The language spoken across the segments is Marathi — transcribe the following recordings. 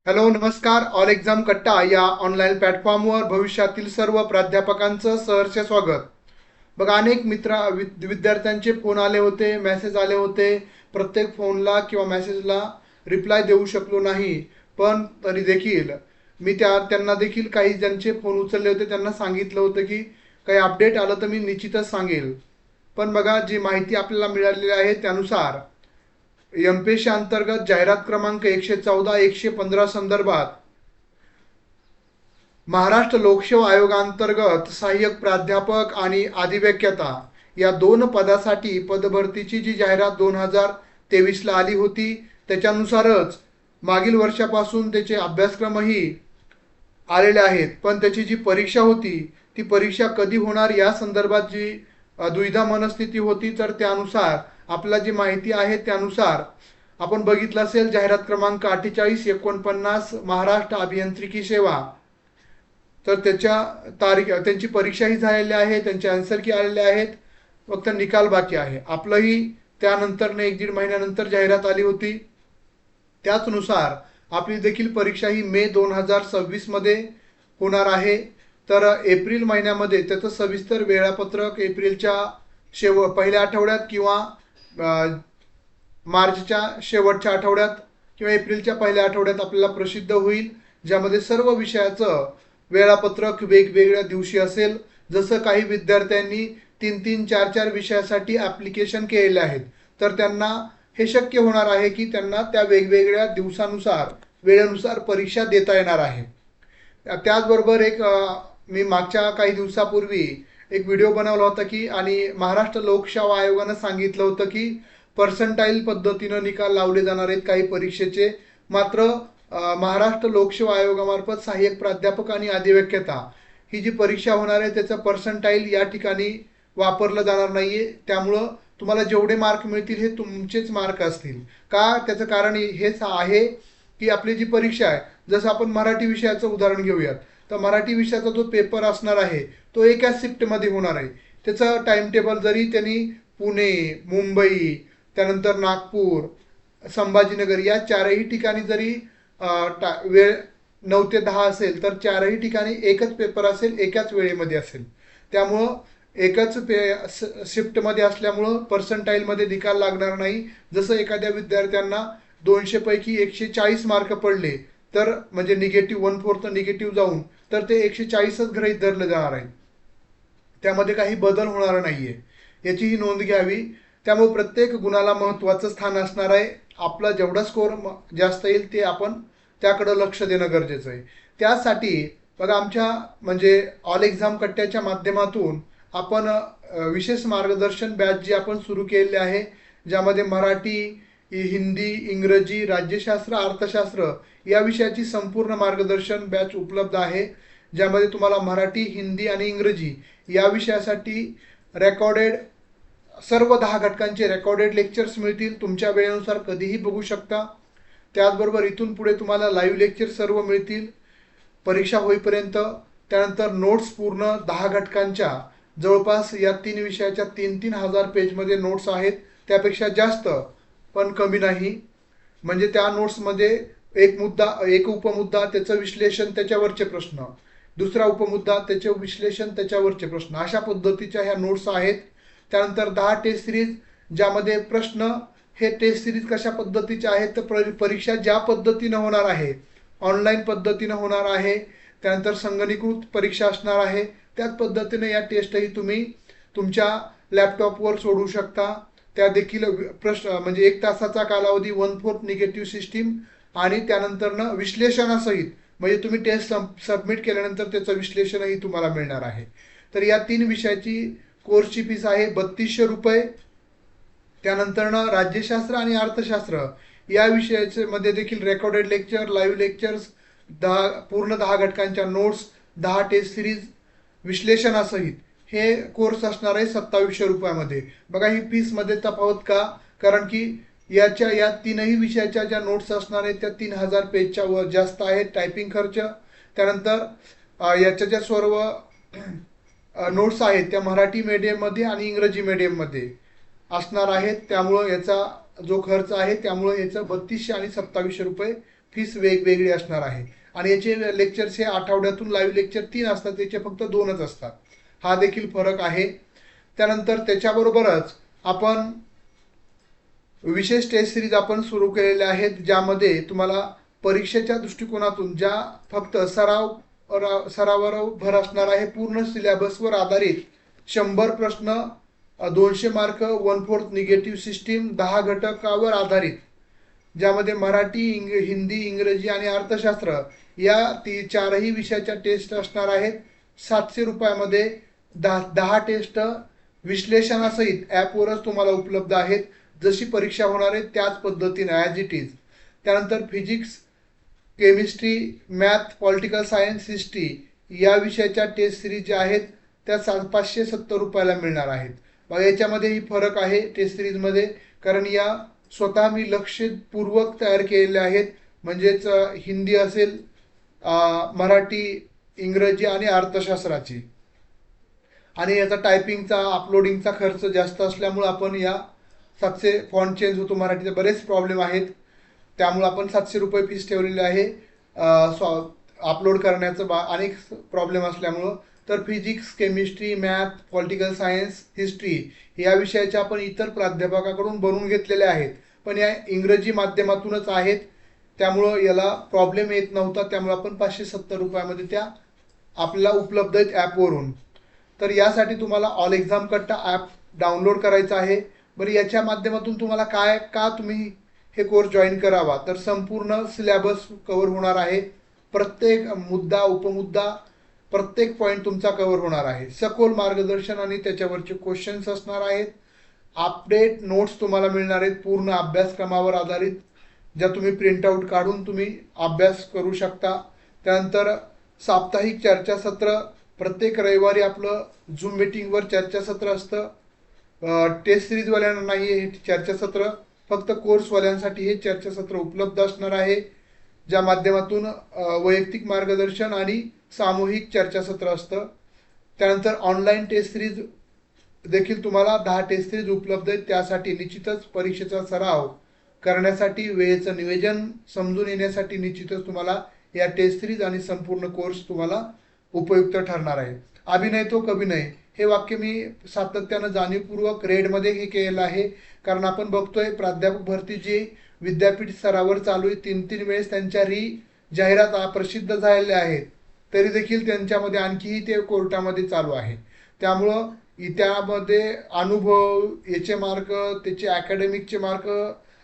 हॅलो नमस्कार. ऑल एक्झाम कट्टा या ऑनलाईन प्लॅटफॉर्मवर भविष्यातील सर्व प्राध्यापकांचं सहर्ष स्वागत. बघा, अनेक विद्यार्थ्यांचे फोन आले होते, मेसेज आले होते. प्रत्येक फोनला किंवा मेसेजला रिप्लाय देऊ शकलो नाही, पण तरी देखील मी त्यांना देखील काही ज्यांचे फोन उचलले होते त्यांना सांगितलं होतं की काही अपडेट आलं तर मी निश्चितच सांगेल. पण बघा, जी माहिती आपल्याला मिळालेली आहे त्यानुसार एमपीएससी अंतर्गत जाहिरात क्रमांक 114 115 संदर्भात महाराष्ट्र लोकसेवा आयोगांतर्गत सहाय्यक प्राध्यापक आणि अधिव्याख्याता या दोन पदासाठी पदभरतीची जी जाहिरात 2023ला आली होती त्याच्यानुसारच मागील वर्षापासून त्याचे अभ्यासक्रमही आलेले आहेत. पण त्याची जी परीक्षा होती ती परीक्षा कधी होणार या संदर्भात जी दुविधा मनस्थिती होती, तर त्यानुसार आपल्याला जी माहिती आहे त्यानुसार आपण बघितलं असेल जाहिरात क्रमांक 4849 महाराष्ट्र अभियांत्रिकी सेवा, तर त्यांची परीक्षाही झालेली आहे, त्यांचे आन्सर की आलेले आहेत, फक्त निकाल बाकी आहे. आपलंही त्यानंतर एक दीड महिन्यानंतर जाहिरात आली होती. त्याचनुसार आपली देखील परीक्षा ही मे 2026 मध्ये होणार आहे. तर एप्रिल महिन्यामध्ये त्याचं सविस्तर वेळापत्रक एप्रिलच्या पहिल्या आठवड्यात किंवा मार्चच्या शेवटच्या आठवड्यात किंवा एप्रिलच्या पहिल्या आठवड्यात आपल्याला प्रसिद्ध होईल, ज्यामध्ये सर्व विषयाचं वेळापत्रक वेगवेगळ्या दिवशी असेल. जसं काही विद्यार्थ्यांनी 3-3, 4-4 विषयासाठी ॲप्लिकेशन केलेले आहेत, तर त्यांना हे शक्य होणार आहे की त्यांना त्या वेगवेगळ्या दिवसानुसार वेळेनुसार परीक्षा देता येणार आहे. त्याचबरोबर मी मागच्या काही दिवसापूर्वी एक व्हिडिओ बनवला होता की आणि महाराष्ट्र लोकसेवा आयोगानं सांगितलं होतं की पर्सेंटाईल पद्धतीनं निकाल लावले जाणार आहेत काही परीक्षेचे. मात्र महाराष्ट्र लोकसेवा आयोगामार्फत सहाय्यक प्राध्यापक आणि अधिव्याख्याता ही जी परीक्षा होणार आहे त्याचं पर्सेंटाईल या ठिकाणी वापरलं जाणार नाहीये. त्यामुळं तुम्हाला जेवढे मार्क मिळतील हे तुमचेच मार्क असतील. का? त्याचं कारण हेच आहे की आपली जी परीक्षा आहे, जसं आपण मराठी विषयाचं उदाहरण घेऊयात, तर मराठी विषयाचा जो पेपर असणार आहे तो एकाच शिफ्टमध्ये होणार आहे. त्याचं टाइम टेबल जरी त्यांनी पुणे, मुंबई, त्यानंतर नागपूर, संभाजीनगर या चारही ठिकाणी जरी वेळ 9 ते 10 असेल, तर चारही ठिकाणी एकच पेपर असेल, एकाच वेळेमध्ये असेल. त्यामुळं एकच शिफ्टमध्ये असल्यामुळं पर्सेंटाईलमध्ये निकाल लागणार नाही. जसं एखाद्या विद्यार्थ्यांना 200 पैकी 140 मार्क पडले, तर म्हणजे निगेटिव्ह 1/4 निगेटिव्ह जाऊन तर ते 140च गृहीत धरलं जाणार आहे. त्यामध्ये काही बदल होणार नाहीये, याचीही नोंद घ्यावी. त्यामुळे प्रत्येक गुणाला महत्त्वाचं स्थान असणार आहे. आपला जेवढा स्कोअर जास्त येईल ते आपण त्याकडं लक्ष देणं गरजेचं आहे. त्यासाठी बघा, आमच्या म्हणजे ऑल एक्झाम कट्ट्याच्या माध्यमातून आपण विशेष मार्गदर्शन बॅच जी आपण सुरू केलेली आहे, ज्यामध्ये मराठी, हिंदी, इंग्रजी, राज्यशास्त्र, अर्थशास्त्र या विषयाची संपूर्ण मार्गदर्शन बॅच उपलब्ध आहे. ज्यामध्ये तुम्हाला मराठी, हिंदी आणि इंग्रजी या विषयासाठी रेकॉर्डेड सर्व 10 घटकांचे रेकॉर्डेड लेक्चर्स मिळतील. तुमच्या वेळेनुसार कधीही बघू शकता. त्याचबरोबर इथून पुढे तुम्हाला लाईव्ह लेक्चर सर्व मिळतील परीक्षा होईपर्यंत. त्यानंतर नोट्स पूर्ण 10 घटकांच्या जवळपास या 3 विषयाच्या 3-3 हजार पेजमध्ये नोट्स आहेत. त्यापेक्षा जास्त पण कमी नाही. म्हणजे त्या नोट्समध्ये एक उपमुद्दा, त्याचं विश्लेषण, त्याच्यावरचे प्रश्न, दुसरा उपमुद्दा, त्याचे विश्लेषण, त्याच्यावरचे प्रश्न, अशा पद्धतीच्या ह्या नोट्स आहेत. त्यानंतर 10 टेस्ट सिरीज, ज्यामध्ये प्रश्न हे टेस्ट सिरीज कशा पद्धतीचे आहेत, तर परीक्षा ज्या पद्धतीनं होणार आहे, ऑनलाईन पद्धतीनं होणार आहे, त्यानंतर संगणकीकृत परीक्षा असणार आहे, त्याच पद्धतीने या टेस्टही तुम्ही तुमच्या लॅपटॉपवर सोडू शकता. त्या देखील प्रश्न म्हणजे 1 तासाचा कालावधी, 1/4 निगेटिव्ह सिस्टीम आणि त्यानंतरनं विश्लेषणासहित, म्हणजे तुम्ही टेस्ट सबमिट केल्यानंतर त्याचं विश्लेषणही तुम्हाला मिळणार आहे. तर या 3 विषयाची कोर्सची फीस आहे 3200 रुपये. त्यानंतरनं राज्यशास्त्र आणि अर्थशास्त्र या विषयाचे मध्ये देखील रेकॉर्डेड लेक्चर, लाईव्ह लेक्चर्स, पूर्ण 10 घटकांच्या नोट्स, 10 टेस्ट सिरीज विश्लेषणासहित हे कोर्स असणार आहे 2700 रुपयामध्ये. बघा, ही फीसमध्ये तफावत का? कारण की या तीनही विषयाच्या ज्या नोट्स असणार आहेत त्या 3000 पेजच्या वर जास्त आहेत. टायपिंग खर्च, त्यानंतर याच्या ज्या सर्व नोट्स आहेत त्या मराठी मीडियममध्ये आणि इंग्रजी मीडियममध्ये असणार आहेत. त्यामुळं याचा जो खर्च आहे त्यामुळं याचं 3200 आणि 2700 रुपये फीस वेगवेगळी असणार आहे. आणि याचे लेक्चर्स हे आठवड्यातून लाईव्ह लेक्चर 3 असतात, त्याचे फक्त 2च असतात. हा देखील फरक आहे. त्यानंतर त्याच्याबरोबरच आपण विशेष टेस्ट सिरीज आपण सुरू केलेल्या आहेत, ज्यामध्ये तुम्हाला परीक्षेच्या दृष्टिकोनातून ज्या फक्त सरावावर भर असणार आहे. पूर्ण सिलेबसवर आधारित 100 प्रश्न, 200 मार्क, 1/4 निगेटिव्ह सिस्टीम, 10 घटकावर आधारित, ज्यामध्ये मराठी, हिंदी, इंग्रजी आणि अर्थशास्त्र या चारही विषयाच्या टेस्ट असणार आहेत. 700 रुपयामध्ये 10 टेस्ट विश्लेषणासहित ॲपवरच तुम्हाला उपलब्ध आहेत. जशी परीक्षा होणार आहे त्याच पद्धतीने ॲज इट इज. त्यानंतर physics, chemistry, math, political science, history या विषयाच्या टेस्ट सिरीज ज्या आहेत त्या 570 रुपयाला मिळणार आहेत. मग याच्यामध्येही फरक आहे टेस्ट सिरीजमध्ये, कारण या स्वतः मी लक्षपूर्वक तयार केलेल्या आहेत. म्हणजेच हिंदी असेल, मराठी, इंग्रजी आणि अर्थशास्त्राची. आणि याचा टायपिंगचा, अपलोडिंगचा खर्च जास्त असल्यामुळे आपण या 700 फॉन्ट चेंज होतो मराठीचे बरेच प्रॉब्लेम आहेत, त्यामुळे आपण 700 रुपये फीस ठेवलेली आहे अपलोड करण्याचं अनेक प्रॉब्लेम असल्यामुळं. तर physics, chemistry, math, political science, history या विषयाच्या आपण इतर प्राध्यापकाकडून बनवून घेतलेल्या आहेत, पण या इंग्रजी माध्यमातूनच आहेत, त्यामुळं याला प्रॉब्लेम येत नव्हता. त्यामुळे आपण 570 रुपयामध्ये त्या आपल्याला उपलब्ध आहेत ॲपवरून. तर यासाठी तुम्हाला ऑल एक्झाम कट्टा ॲप डाउनलोड करायचा आहे. बरं, याच्या माध्यमातून तुम्हाला का तुम्ही हे कोर्स जॉईन करावा, तर संपूर्ण सिलेबस कव्हर होणार आहे. प्रत्येक मुद्दा, उपमुद्दा, प्रत्येक पॉईंट तुमचा कव्हर होणार आहे. सखोल मार्गदर्शन आणि त्याच्यावरचे क्वेश्चन्स असणार आहेत. अपडेट नोट्स तुम्हाला मिळणार आहेत पूर्ण अभ्यासक्रमावर आधारित, ज्या तुम्ही प्रिंटआउट काढून तुम्ही अभ्यास करू शकता. त्यानंतर साप्ताहिक चर्चासत्र, प्रत्येक रविवारी आपलं झूम मीटिंगवर चर्चासत्र असतं. टेस्ट सिरीजवाल्यांना नाही हे चर्चासत्र, फक्त कोर्सवाल्यांसाठी हे चर्चासत्र उपलब्ध असणार आहे, ज्या माध्यमातून वैयक्तिक मार्गदर्शन आणि सामूहिक चर्चासत्र असतं. त्यानंतर ऑनलाईन टेस्ट सिरीज देखील तुम्हाला 10 टेस्ट सिरीज उपलब्ध आहेत. त्यासाठी निश्चितच परीक्षेचा सराव करण्यासाठी, वेळेचं नियोजन समजून येण्यासाठी निश्चितच तुम्हाला या टेस्ट सिरीज आणि संपूर्ण कोर्स तुम्हाला उपयुक्त ठरणार आहे. अभी नहीं तो कभी नहीं हे वाक्य मी सातत्यानं जाणीवपूर्वक रेडमध्ये हे केलेलं आहे, कारण आपण बघतोय प्राध्यापक भरती जी विद्यापीठ स्तरावर चालू आहे, 3-3 वेळेस त्यांच्या जाहिरात प्रसिद्ध झालेल्या आहेत, तरी देखील त्यांच्यामध्ये आणखीही ते कोर्टामध्ये चालू आहे. त्यामुळं त्यामध्ये अनुभव, याचे मार्क, त्याचे अकॅडमिकचे मार्क,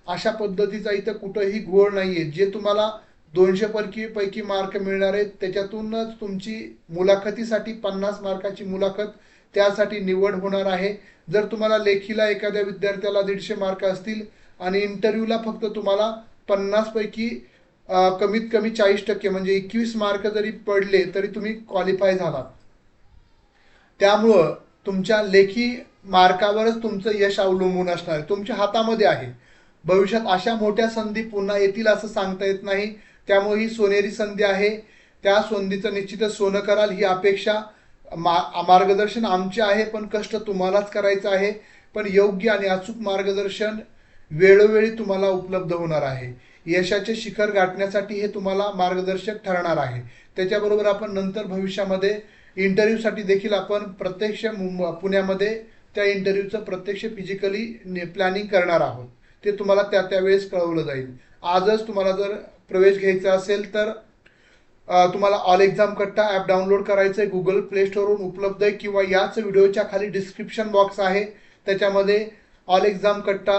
अशा पद्धतीचा इथं कुठंही घोळ नाही आहे. जे तुम्हाला 200 पैकी मार्क मिळणार आहेत, त्याच्यातूनच तुमची मुलाखतीसाठी 50 मार्काची मुलाखत त्यासाठी निवड होणार आहे. जर तुम्हाला लेखीला एखाद्या विद्यार्थ्याला 150 मार्क असतील आणि इंटरव्ह्यूला फक्त तुम्हाला 50 पैकी कमीत कमी 40% म्हणजे 21 मार्क जरी पडले तरी तुम्ही क्वालिफाय झालात. त्यामुळं तुमच्या लेखी मार्कावरच तुमचं यश अवलंबून असणार आहे, तुमच्या हातामध्ये आहे. भविष्यात अशा मोठ्या संधी पुन्हा येतील असं सांगता येत नाही, त्यामुळे ही सोनेरी संधी आहे. त्या संधीचं निश्चितच सोनं कराल ही अपेक्षा. मार्गदर्शन आमचे आहे, पण कष्ट तुम्हालाच करायचं आहे. पण योग्य आणि अचूक मार्गदर्शन वेळोवेळी तुम्हाला उपलब्ध होणार आहे. यशाचे शिखर गाठण्यासाठी हे तुम्हाला मार्गदर्शक ठरणार आहे. त्याच्याबरोबर आपण नंतर भविष्यामध्ये इंटरव्ह्यूसाठी देखील आपण प्रत्यक्ष पुण्यामध्ये त्या इंटरव्ह्यूचं प्रत्यक्ष फिजिकली प्लॅनिंग करणार आहोत. ते तुम्हाला त्यावेळेस कळवलं जाईल. आजच तुम्हाला जर प्रवेश घ्यायचा असेल तर तुम्हाला ऑल एक्झाम कट्टा ॲप डाउनलोड करायचं आहे. गुगल प्ले स्टोरवरून उपलब्ध आहे, किंवा याच व्हिडिओच्या खाली डिस्क्रिप्शन बॉक्स आहे, त्याच्यामध्ये ऑल एक्झाम कट्टा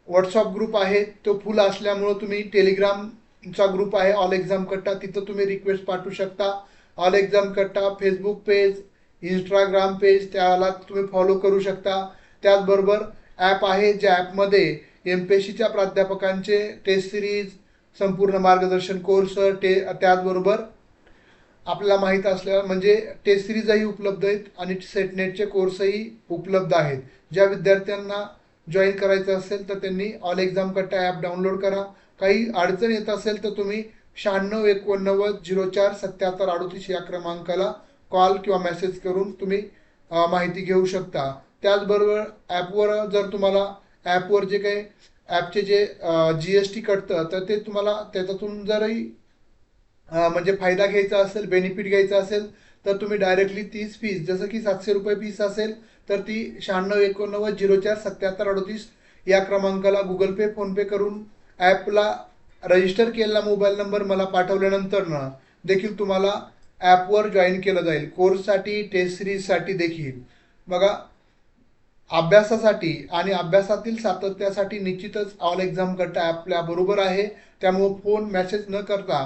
व्हॉट्सअप ग्रुप आहे. तो फुल असल्यामुळं तुम्ही टेलिग्रामचा ग्रुप आहे ऑल एक्झाम कट्टा, तिथं तुम्ही रिक्वेस्ट पाठवू शकता. ऑल एक्झाम कट्टा फेसबुक पेज, इंस्टाग्राम पेज, त्याला तुम्ही फॉलो करू शकता. त्याचबरोबर ॲप आहे, ज्या ॲपमध्ये MPSCच्या प्राध्यापकांचे टेस्ट सिरीज, संपूर्ण मार्गदर्शन कोर्स, त्याचबरोबर आपल्याला माहीत असल्यावर म्हणजे टेस्ट सिरीजही उपलब्ध आहेत आणि सेटनेटचे कोर्सही उपलब्ध आहेत. ज्या विद्यार्थ्यांना जॉईन करायचं असेल तर त्यांनी ऑल एक्झाम कट्टा ॲप डाउनलोड करा. काही अडचण येत असेल तर तुम्ही 9689047738 या क्रमांकाला कॉल किंवा मेसेज करून तुम्ही माहिती घेऊ शकता. त्याचबरोबर ॲपवर जर तुम्हाला ॲपवर जे काही ॲपचे जे GST कटतं तर ते तुम्हाला त्याच्यातून जरही म्हणजे फायदा घ्यायचा असेल, बेनिफिट घ्यायचा असेल, तर तुम्ही डायरेक्टली तीच फीस, जसं की 700 रुपये फीस असेल तर ती 96 89 04 77 38 या क्रमांकाला गुगल पे, फोनपे करून ॲपला रजिस्टर केलेला मोबाईल नंबर मला पाठवल्यानंतर ना देखील तुम्हाला ॲपवर जॉईन केलं जाईल कोर्ससाठी, टेस्ट सिरीजसाठी देखील. बघा, अभ्यासासाठी आणि अभ्यासातील सातत्यासाठी निश्चितच ऑल एक्झाम कट्टा आपल्या बरोबर आहे. त्यामुळे फोन मेसेज न करता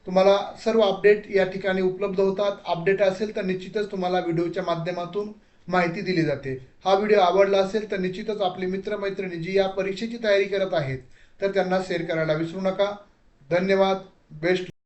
तुम्हाला सर्व अपडेट या ठिकाणी उपलब्ध होतात. अपडेट असेल तर निश्चितच तुम्हाला व्हिडिओच्या माध्यमातून माहिती दिली जाते. हा व्हिडिओ आवडला असेल तर निश्चितच आपले मित्रमैत्रिणी जी या परीक्षेची तयारी करत आहेत तर त्यांना शेअर करायला विसरू नका. धन्यवाद. बेस्ट.